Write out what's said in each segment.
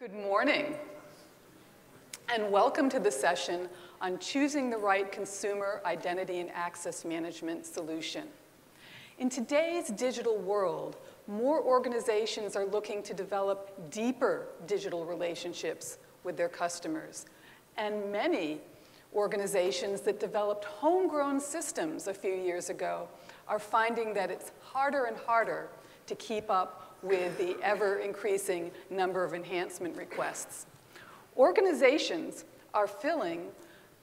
Good morning, and welcome to the session on choosing the right consumer identity and access management solution. In today's digital world, more organizations are looking to develop deeper digital relationships with their customers, and many organizations that developed homegrown systems a few years ago are finding that it's harder and harder to keep up with the ever-increasing number of enhancement requests. Organizations are feeling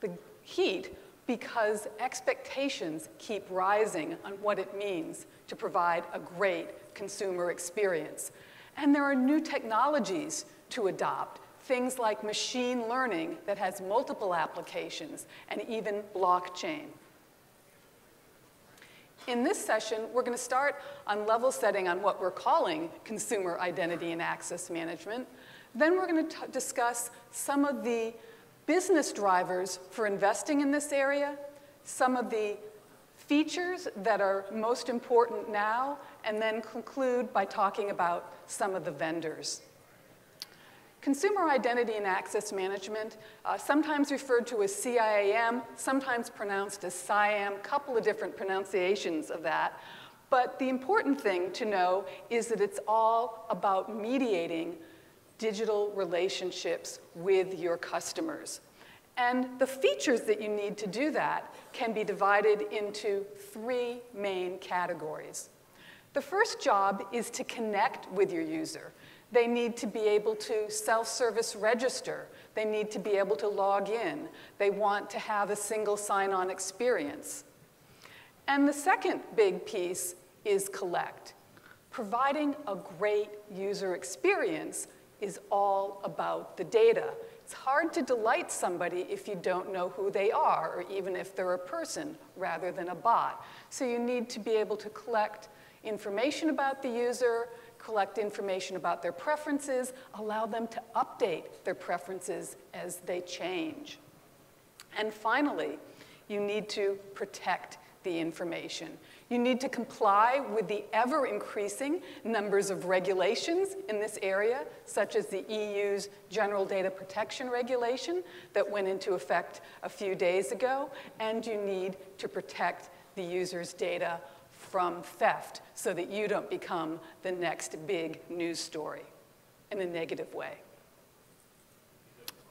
the heat because expectations keep rising on what it means to provide a great consumer experience. And there are new technologies to adopt, things like machine learning that has multiple applications, and even blockchain. In this session, we're going to start on level setting on what we're calling consumer identity and access management. Then we're going to discuss some of the business drivers for investing in this area, some of the features that are most important now, and then conclude by talking about some of the vendors. Consumer identity and access management, sometimes referred to as CIAM, sometimes pronounced as CIAM, a couple of different pronunciations of that. But the important thing to know is that it's all about mediating digital relationships with your customers. And the features that you need to do that can be divided into three main categories. The first job is to connect with your user. They need to be able to self-service register. They need to be able to log in. They want to have a single sign-on experience. And the second big piece is collect. Providing a great user experience is all about the data. It's hard to delight somebody if you don't know who they are, or even if they're a person rather than a bot. So you need to be able to collect information about the user, collect information about their preferences, allow them to update their preferences as they change. And finally, you need to protect the information. You need to comply with the ever-increasing numbers of regulations in this area, such as the EU's General Data Protection Regulation that went into effect a few days ago, and you need to protect the user's data from theft so that you don't become the next big news story in a negative way.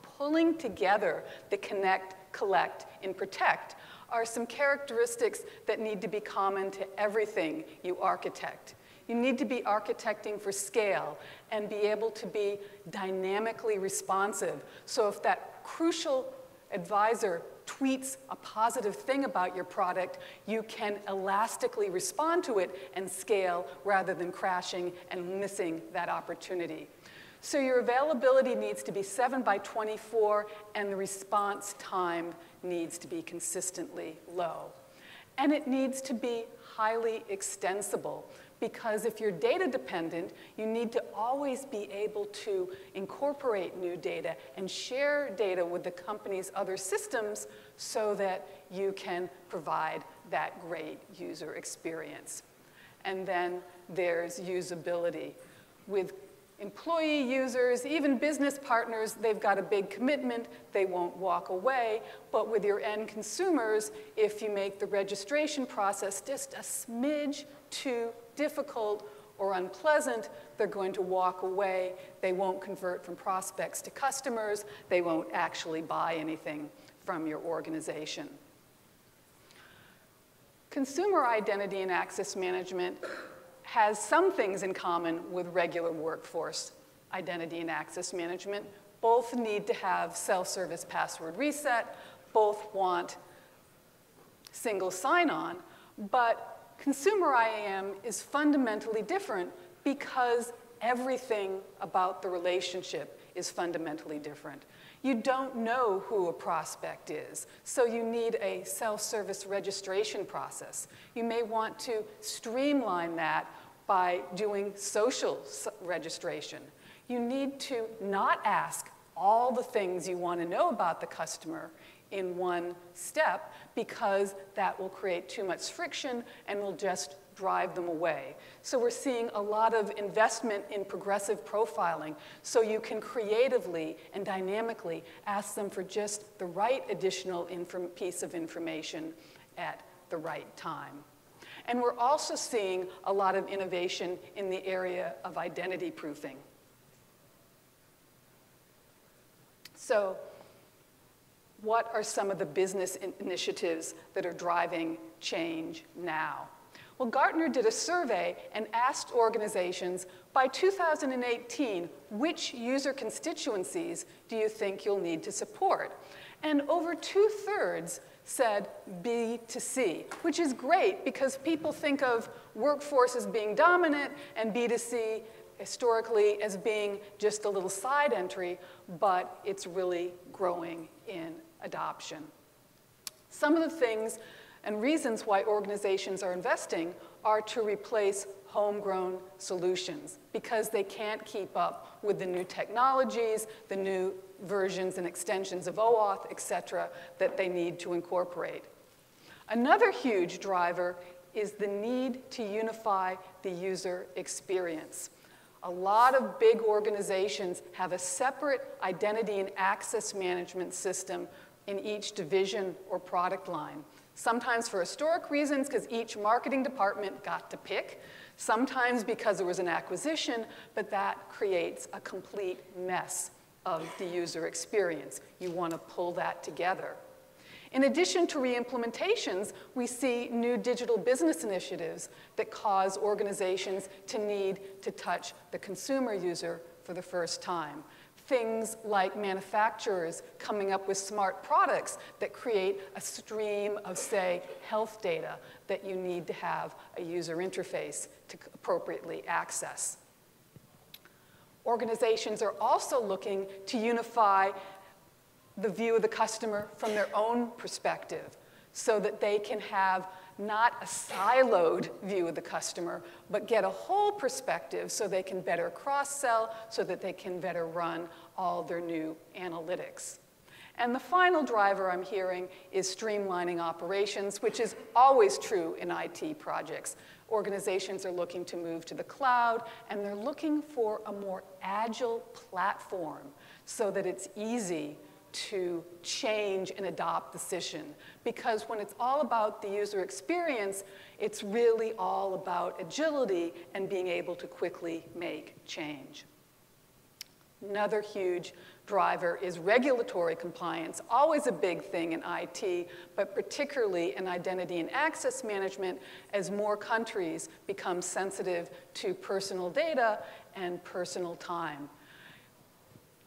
Pulling together the connect, collect, and protect are some characteristics that need to be common to everything you architect. You need to be architecting for scale and be able to be dynamically responsive. So if that crucial advisor tweets a positive thing about your product, you can elastically respond to it and scale rather than crashing and missing that opportunity. So your availability needs to be 7/24, and the response time needs to be consistently low. And it needs to be highly extensible, because if you're data dependent, you need to always be able to incorporate new data and share data with the company's other systems so that you can provide that great user experience. And then there's usability. With employee users, even business partners, they've got a big commitment. They won't walk away. But with your end consumers, if you make the registration process just a smidge too difficult or unpleasant, they're going to walk away. They won't convert from prospects to customers. They won't actually buy anything from your organization. Consumer identity and access management has some things in common with regular workforce identity and access management. Both need to have self-service password reset. Both want single sign-on. But consumer IAM is fundamentally different because everything about the relationship is fundamentally different. You don't know who a prospect is, so you need a self-service registration process. You may want to streamline that by doing social registration. You need to not ask all the things you want to know about the customer in one step, because that will create too much friction and will just drive them away. So we're seeing a lot of investment in progressive profiling so you can creatively and dynamically ask them for just the right additional piece of information at the right time. And we're also seeing a lot of innovation in the area of identity proofing. So what are some of the business initiatives that are driving change now? Well, Gartner did a survey and asked organizations, by 2018, which user constituencies do you think you'll need to support? And over 2/3 said B2C, which is great because people think of workforce as being dominant and B2C historically as being just a little side entry, but it's really growing in adoption. Some of the things and reasons why organizations are investing are to replace homegrown solutions because they can't keep up with the new technologies, the new versions and extensions of OAuth, et cetera, that they need to incorporate. Another huge driver is the need to unify the user experience. A lot of big organizations have a separate identity and access management system in each division or product line. Sometimes for historic reasons, because each marketing department got to pick. Sometimes because there was an acquisition, but that creates a complete mess of the user experience. You want to pull that together. In addition to re-implementations, we see new digital business initiatives that cause organizations to need to touch the consumer user for the first time. Things like manufacturers coming up with smart products that create a stream of, say, health data that you need to have a user interface to appropriately access. Organizations are also looking to unify the view of the customer from their own perspective so that they can have not a siloed view of the customer, but get a whole perspective so they can better cross-sell, so that they can better run all their new analytics. And the final driver I'm hearing is streamlining operations, which is always true in IT projects. Organizations are looking to move to the cloud, and they're looking for a more agile platform so that it's easy to change and adopt the decision. Because when it's all about the user experience, it's really all about agility and being able to quickly make change. Another huge driver is regulatory compliance, always a big thing in IT, but particularly in identity and access management as more countries become sensitive to personal data and personal time.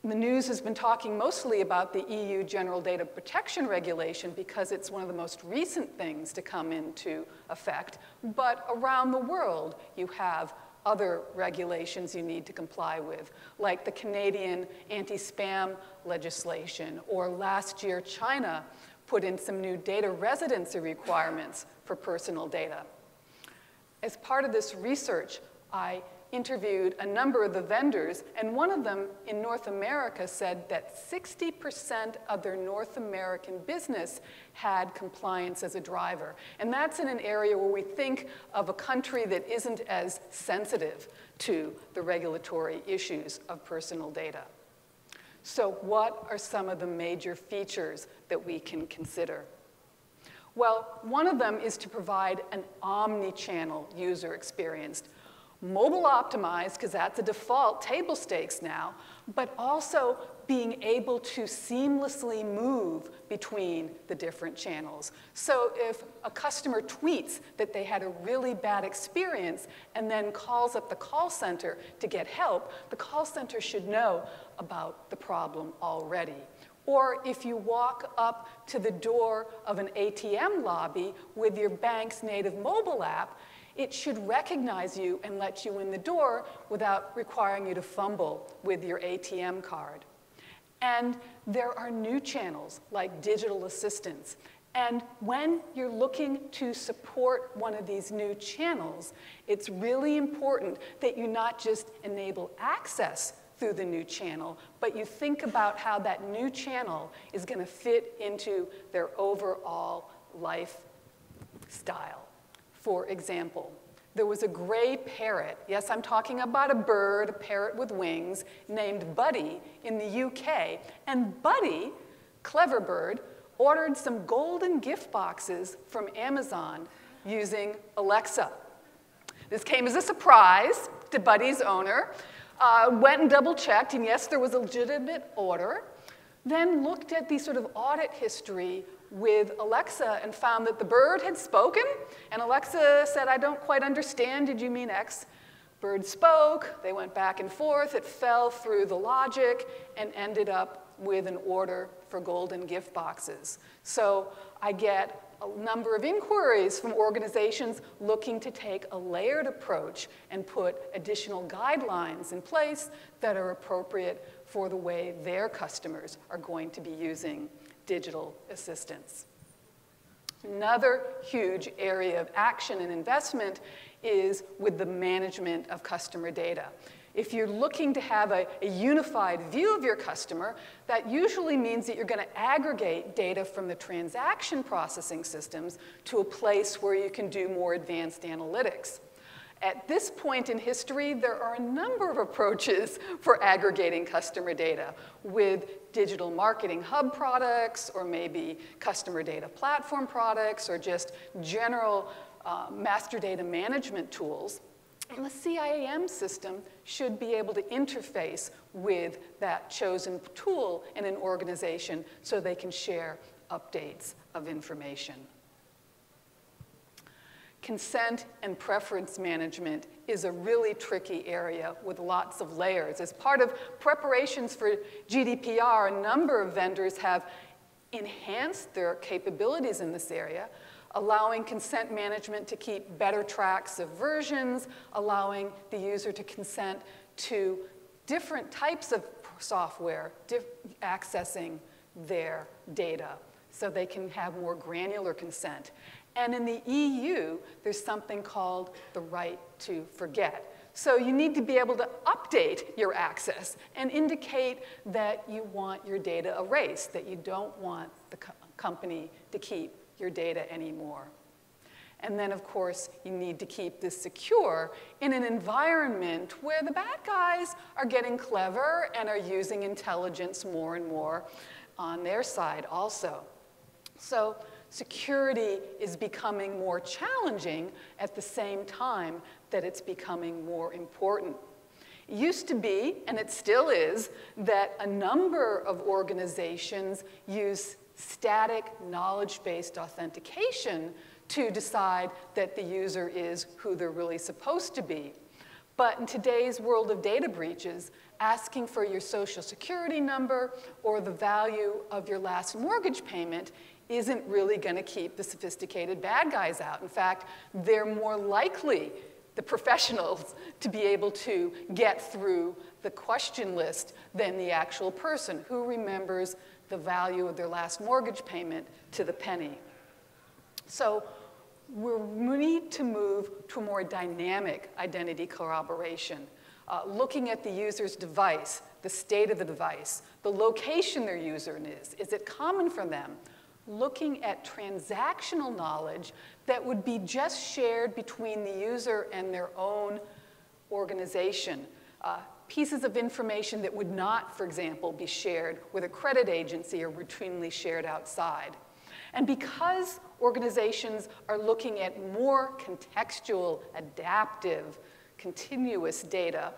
The news has been talking mostly about the EU General Data Protection Regulation because it's one of the most recent things to come into effect. But around the world, you have other regulations you need to comply with, like the Canadian anti-spam legislation, or last year China put in some new data residency requirements for personal data. As part of this research, I interviewed a number of the vendors, and one of them in North America said that 60% of their North American business had compliance as a driver. And that's in an area where we think of a country that isn't as sensitive to the regulatory issues of personal data. So what are some of the major features that we can consider? Well, one of them is to provide an omnichannel user experience. Mobile optimized, because that's a default table stakes now, but also being able to seamlessly move between the different channels. So if a customer tweets that they had a really bad experience and then calls up the call center to get help, the call center should know about the problem already. Or if you walk up to the door of an ATM lobby with your bank's native mobile app, it should recognize you and let you in the door without requiring you to fumble with your ATM card. And there are new channels like digital assistants. And when you're looking to support one of these new channels, it's really important that you not just enable access through the new channel, but you think about how that new channel is going to fit into their overall lifestyle. For example, there was a gray parrot. Yes, I'm talking about a bird, a parrot with wings, named Buddy in the UK. And Buddy, clever bird, ordered some golden gift boxes from Amazon using Alexa. This came as a surprise to Buddy's owner. Went and double-checked, and yes, there was a legitimate order. Then looked at the sort of audit history with Alexa and found that the bird had spoken, and Alexa said, I don't quite understand, did you mean X? Bird spoke, they went back and forth, it fell through the logic, and ended up with an order for golden gift boxes. So I get a number of inquiries from organizations looking to take a layered approach and put additional guidelines in place that are appropriate for the way their customers are going to be using digital assistants. Another huge area of action and investment is with the management of customer data. If you're looking to have a unified view of your customer, that usually means that you're going to aggregate data from the transaction processing systems to a place where you can do more advanced analytics. At this point in history, there are a number of approaches for aggregating customer data with digital marketing hub products, or maybe customer data platform products, or just general master data management tools. And the CIAM system should be able to interface with that chosen tool in an organization so they can share updates of information. Consent and preference management is a really tricky area with lots of layers. As part of preparations for GDPR, a number of vendors have enhanced their capabilities in this area, allowing consent management to keep better tracks of versions, allowing the user to consent to different types of software accessing their data so they can have more granular consent. And in the EU, there's something called the right to forget. So you need to be able to update your access and indicate that you want your data erased, that you don't want the company to keep your data anymore. And then, of course, you need to keep this secure in an environment where the bad guys are getting clever and are using intelligence more and more on their side also. So security is becoming more challenging at the same time that it's becoming more important. It used to be, and it still is, that a number of organizations use static knowledge-based authentication to decide that the user is who they're really supposed to be. But in today's world of data breaches, asking for your social security number or the value of your last mortgage payment isn't really going to keep the sophisticated bad guys out. In fact, they're more likely, the professionals, to be able to get through the question list than the actual person who remembers the value of their last mortgage payment to the penny. So we need to move to a more dynamic identity corroboration, looking at the user's device, the state of the device, the location their user is it common for them? Looking at transactional knowledge that would be just shared between the user and their own organization. Pieces of information that would not, for example, be shared with a credit agency or routinely shared outside. And because organizations are looking at more contextual, adaptive, continuous data,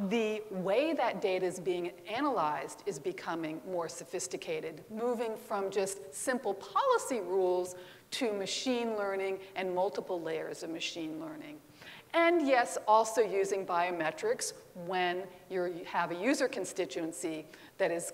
the way that data is being analyzed is becoming more sophisticated, moving from just simple policy rules to machine learning and multiple layers of machine learning. And yes, also using biometrics when you have a user constituency that is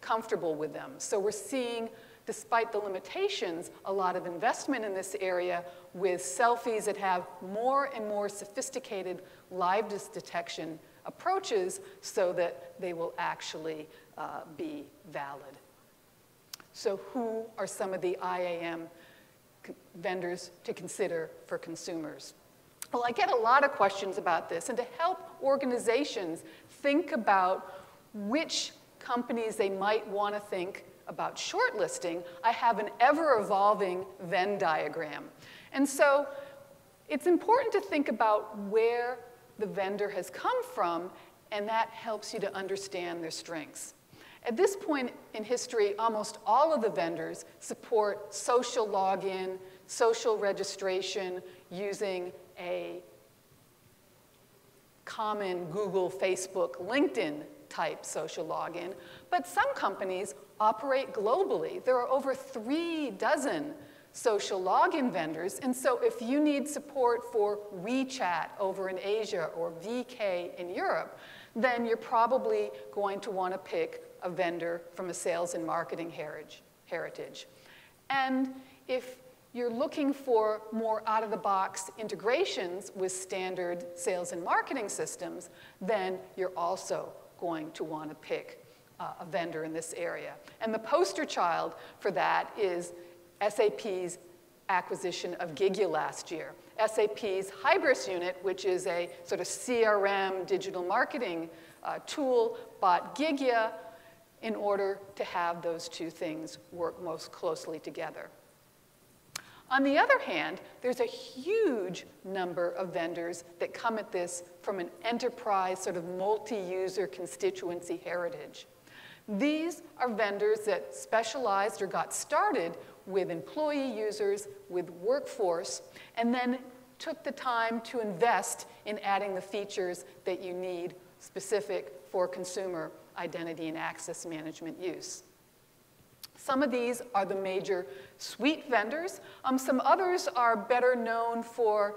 comfortable with them. So we're seeing, despite the limitations, a lot of investment in this area with selfies that have more and more sophisticated liveness detection approaches so that they will actually be valid. So who are some of the IAM vendors to consider for consumers? Well, I get a lot of questions about this, and to help organizations think about which companies they might want to think about shortlisting, I have an ever-evolving Venn diagram. And so It's important to think about where the vendor has come from, and that helps you to understand their strengths. At this point in history, almost all of the vendors support social login, social registration using a common Google, Facebook, LinkedIn type social login, but some companies operate globally. There are over 36 social login vendors, and so if you need support for WeChat over in Asia or VK in Europe, then you're probably going to want to pick a vendor from a sales and marketing heritage. And if you're looking for more out-of-the-box integrations with standard sales and marketing systems, then you're also going to want to pick a vendor in this area. And the poster child for that is SAP's acquisition of Gigya last year. SAP's Hybris unit, which is a sort of CRM digital marketing tool, bought Gigya in order to have those two things work most closely together. On the other hand, there's a huge number of vendors that come at this from an enterprise sort of multi-user constituency heritage. These are vendors that specialized or got started with employee users, with workforce, and then took the time to invest in adding the features that you need specific for consumer identity and access management use. Some of these are the major suite vendors. Some others are better known for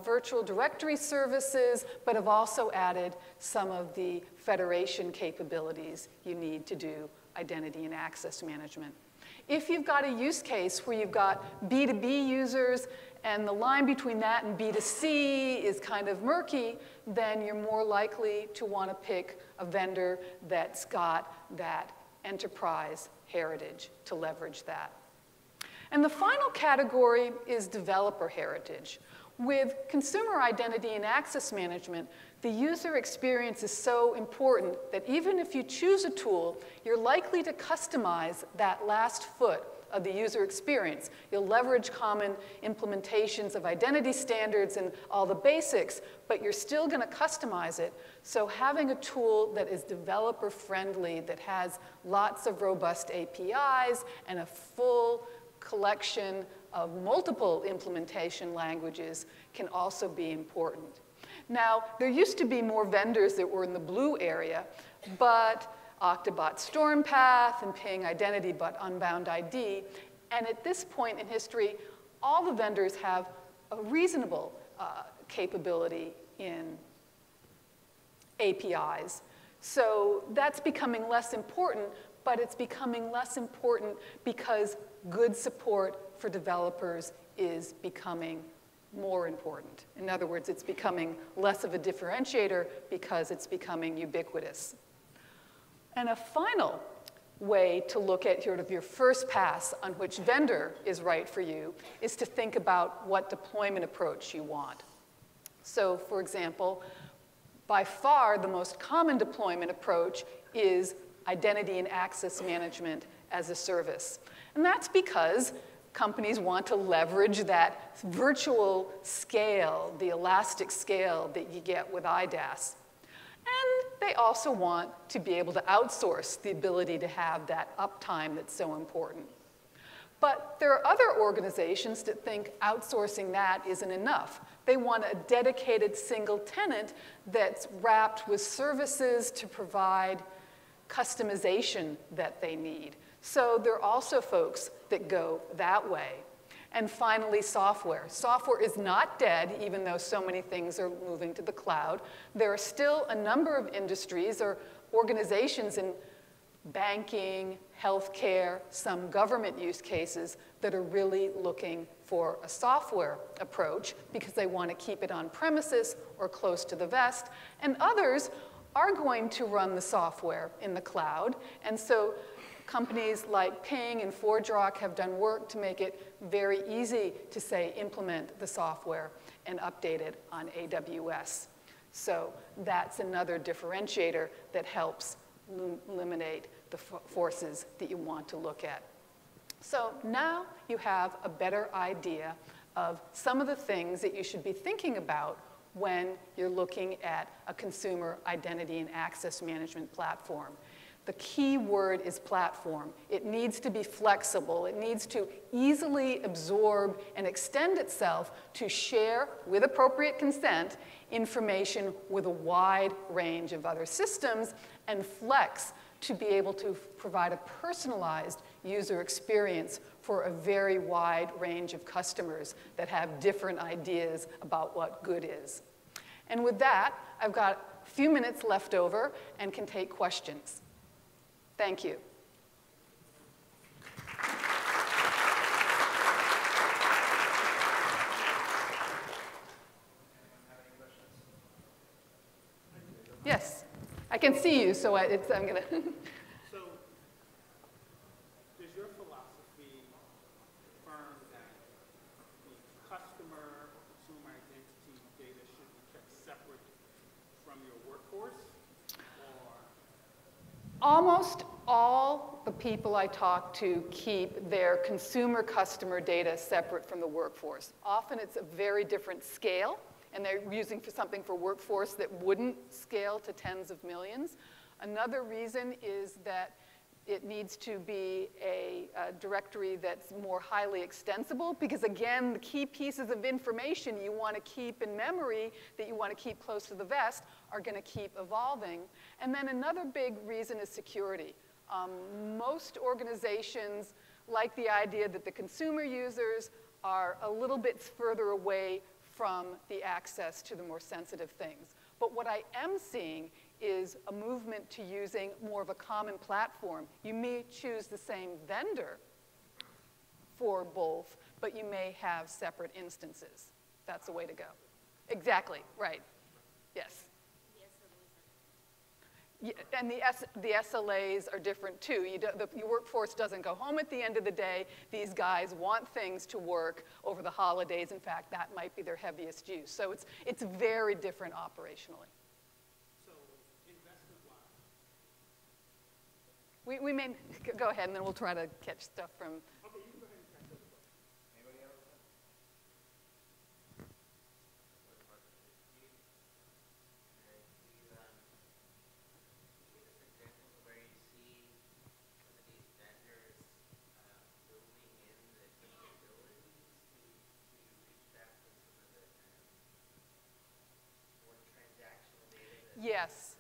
virtual directory services, but have also added some of the federation capabilities you need to do identity and access management. If you've got a use case where you've got B2B users and the line between that and B2C is kind of murky, then you're more likely to want to pick a vendor that's got that enterprise heritage to leverage that. And the final category is developer heritage. With consumer identity and access management, the user experience is so important that even if you choose a tool, you're likely to customize that last foot of the user experience. You'll leverage common implementations of identity standards and all the basics, but you're still going to customize it. So having a tool that is developer friendly, that has lots of robust APIs and a full collection of multiple implementation languages can also be important. Now, there used to be more vendors that were in the blue area, but Octobot Stormpath and Ping Identity but Unbound ID. And at this point in history, all the vendors have a reasonable capability in APIs. So that's becoming less important, but it's becoming less important because good support for developers is becoming more important. In other words, it's becoming less of a differentiator because it's becoming ubiquitous. And a final way to look at sort of your first pass on which vendor is right for you is to think about what deployment approach you want. So, for example, by far the most common deployment approach is identity and access management as a service. And that's because companies want to leverage that virtual scale, the elastic scale that you get with IDaaS. And they also want to be able to outsource the ability to have that uptime that's so important. But there are other organizations that think outsourcing that isn't enough. They want a dedicated single tenant that's wrapped with services to provide customization that they need. So there are also folks that go that way. And finally, software. Software is not dead, even though so many things are moving to the cloud. There are still a number of industries or organizations in banking, healthcare, some government use cases that are really looking for a software approach because they want to keep it on premises or close to the vest. And others are going to run the software in the cloud. And so companies like Ping and ForgeRock have done work to make it very easy to, say, implement the software and update it on AWS. So that's another differentiator that helps eliminate the forces that you want to look at. So now you have a better idea of some of the things that you should be thinking about when you're looking at a consumer identity and access management platform. The key word is platform. It needs to be flexible. It needs to easily absorb and extend itself to share, with appropriate consent, information with a wide range of other systems, and flex to be able to provide a personalized user experience for a very wide range of customers that have different ideas about what good is. And with that, I've got a few minutes left over and can take questions. Thank you. Yes, I can see you, so I'm going to. So, does your philosophy affirm that the customer or consumer identity data should be kept separate from your workforce? Almost all the people I talk to keep their consumer customer data separate from the workforce. Often it's a very different scale, and they're using something for workforce that wouldn't scale to tens of millions. Another reason is that it needs to be a directory that's more highly extensible, because again, the key pieces of information you want to keep in memory, that you want to keep close to the vest, are going to keep evolving. And then another big reason is security. Most organizations like the idea that the consumer users are a little bit further away from the access to the more sensitive things. But what I am seeing is a movement to using more of a common platform. You may choose the same vendor for both, but you may have separate instances. That's the way to go. Exactly, right. Yes. Yeah, and the SLAs are different too. Your workforce doesn't go home at the end of the day. These guys want things to work over the holidays. In fact, that might be their heaviest use. So it's very different operationally. So investment-wise? We may go ahead, and then we'll try to catch stuff from. Okay, you can go ahead and catch up. Anybody else? Yes.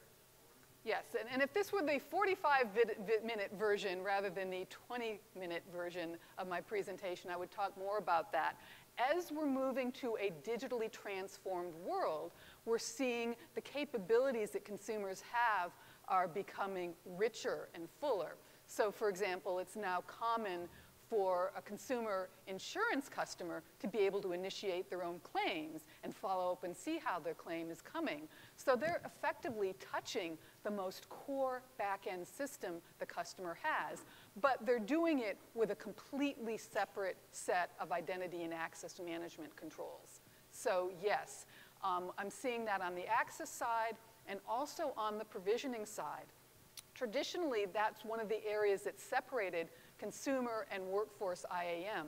Yes, and if this were the 45-minute version rather than the 20-minute version of my presentation, I would talk more about that. As we're moving to a digitally transformed world, we're seeing the capabilities that consumers have are becoming richer and fuller. So, for example, it's now common for a consumer insurance customer to be able to initiate their own claims and follow up and see how their claim is coming. So they're effectively touching the most core back-end system the customer has, but they're doing it with a completely separate set of identity and access management controls. So yes, I'm seeing that on the access side and also on the provisioning side. Traditionally, that's one of the areas that separated consumer and workforce IAM.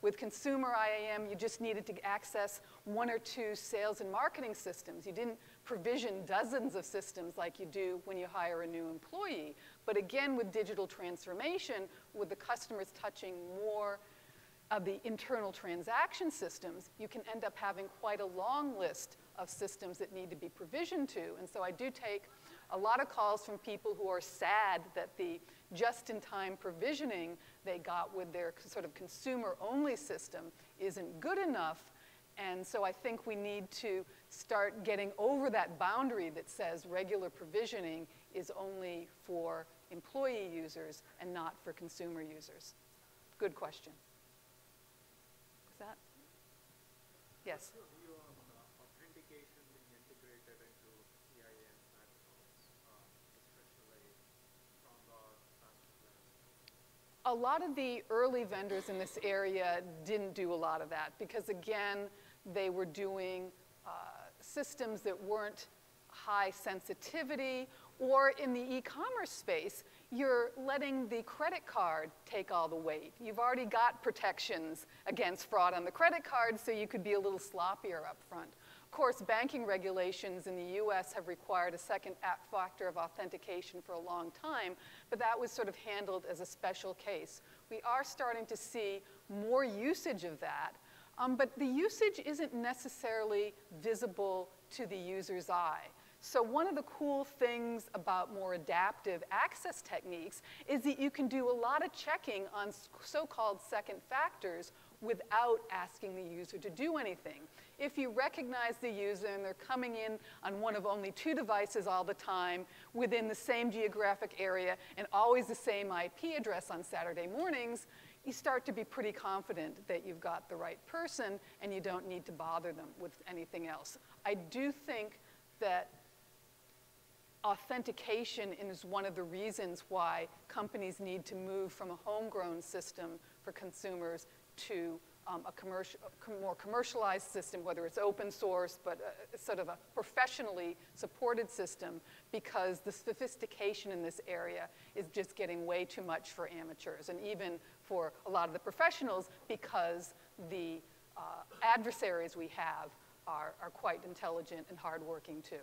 With consumer IAM, you just needed to access one or two sales and marketing systems. You didn't provision dozens of systems like you do when you hire a new employee. But again, with digital transformation, with the customers touching more of the internal transaction systems, you can end up having quite a long list of systems that need to be provisioned to. And so I do take a lot of calls from people who are sad that the just-in-time provisioning they got with their sort of consumer-only system isn't good enough. And so I think we need to start getting over that boundary that says regular provisioning is only for employee users and not for consumer users. Good question. Is that? Yes. Authentication being integrated into CIAM platforms, especially from the A lot of the early vendors in this area didn't do a lot of that because, again, they were doing systems that weren't high sensitivity, or in the e-commerce space, you're letting the credit card take all the weight. You've already got protections against fraud on the credit card, so you could be a little sloppier up front. Of course, banking regulations in the US have required a second factor of authentication for a long time, but that was sort of handled as a special case. We are starting to see more usage of that, but the usage isn't necessarily visible to the user's eye. So one of the cool things about more adaptive access techniques is that you can do a lot of checking on so-called second factors without asking the user to do anything. If you recognize the user and they're coming in on one of only 2 devices all the time within the same geographic area and always the same IP address on Saturday mornings, you start to be pretty confident that you've got the right person and you don't need to bother them with anything else. I do think that authentication is one of the reasons why companies need to move from a homegrown system for consumers to a more commercialized system, whether it's open source, but sort of a professionally supported system, because the sophistication in this area is just getting way too much for amateurs, and even for a lot of the professionals, because the adversaries we have are quite intelligent and hardworking too.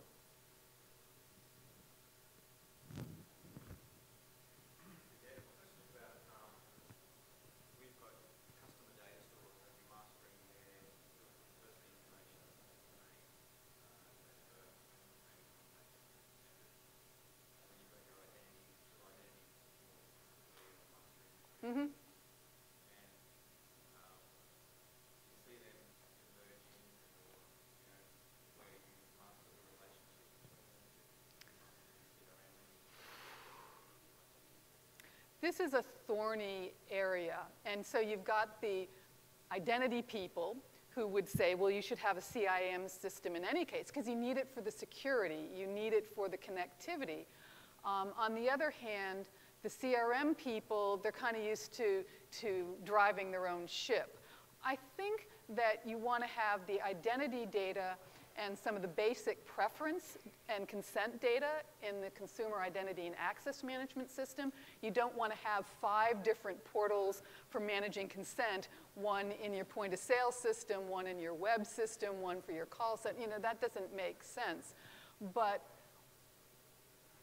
Mm-hmm. This is a thorny area, and so you've got the identity people who would say, well, you should have a CIAM system in any case, because you need it for the security, you need it for the connectivity. On the other hand, the CRM people, they're kind of used to driving their own ship. I think that you want to have the identity data and some of the basic preference and consent data in the consumer identity and access management system. You don't want to have 5 different portals for managing consent, one in your point of sale system, one in your web system, one for your call center. You know, that doesn't make sense. But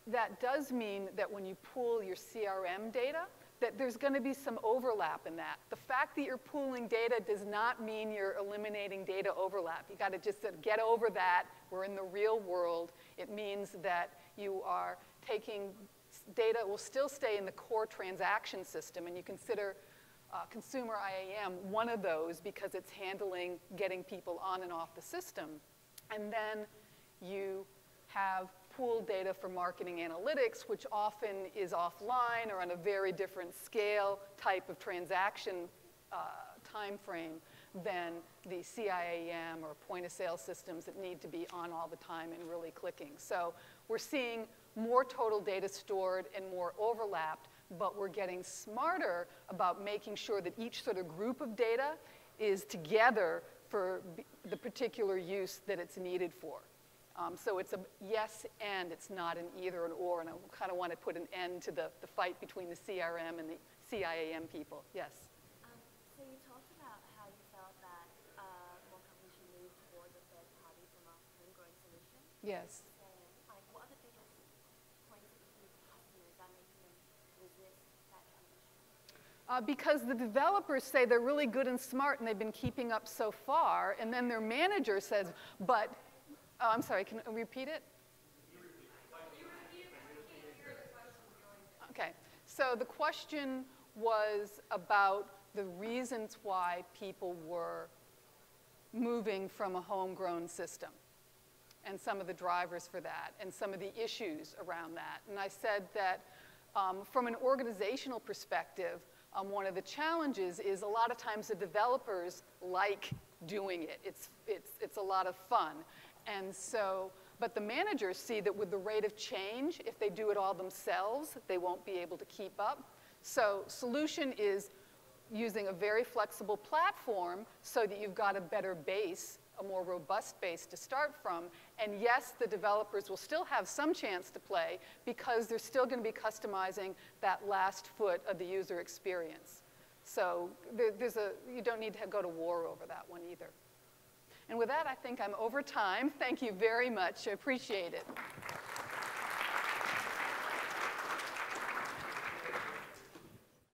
that does mean that when you pool your CRM data, that there's going to be some overlap in that. The fact that you're pooling data does not mean you're eliminating data overlap. You got to just get over that. We're in the real world. It means that you are taking data will still stay in the core transaction system, and you consider consumer IAM one of those because it's handling getting people on and off the system. And then you have pooled data for marketing analytics, which often is offline or on a very different scale type of transaction time frame than the CIAM or point of sale systems that need to be on all the time and really clicking. So we're seeing more total data stored and more overlapped, but we're getting smarter about making sure that each sort of group of data is together for the particular use that it's needed for. So it's a yes and, it's not an either an or, and I kind of want to put an end to the fight between the CRM and the CIAM people. Yes? So you talked about how you felt that more companies should move towards a third party from a homegrown solution. Yes. And what are the biggest points that you see with customers that make them resist that transition? Because the developers say they're really good and smart and they've been keeping up so far, and then their manager says, but, oh, I'm sorry, can you repeat it? Okay, so the question was about the reasons why people were moving from a homegrown system and some of the drivers for that and some of the issues around that. And I said that from an organizational perspective, one of the challenges is a lot of times the developers like doing it. It's a lot of fun. And so, but the managers see that with the rate of change, if they do it all themselves, they won't be able to keep up. So solution is using a very flexible platform so that you've got a better base a more robust base to start from. And yes, the developers will still have some chance to play because they're still going to be customizing that last foot of the user experience. So you don't need to go to war over that one either. And with that, I think I'm over time. Thank you very much. I appreciate it.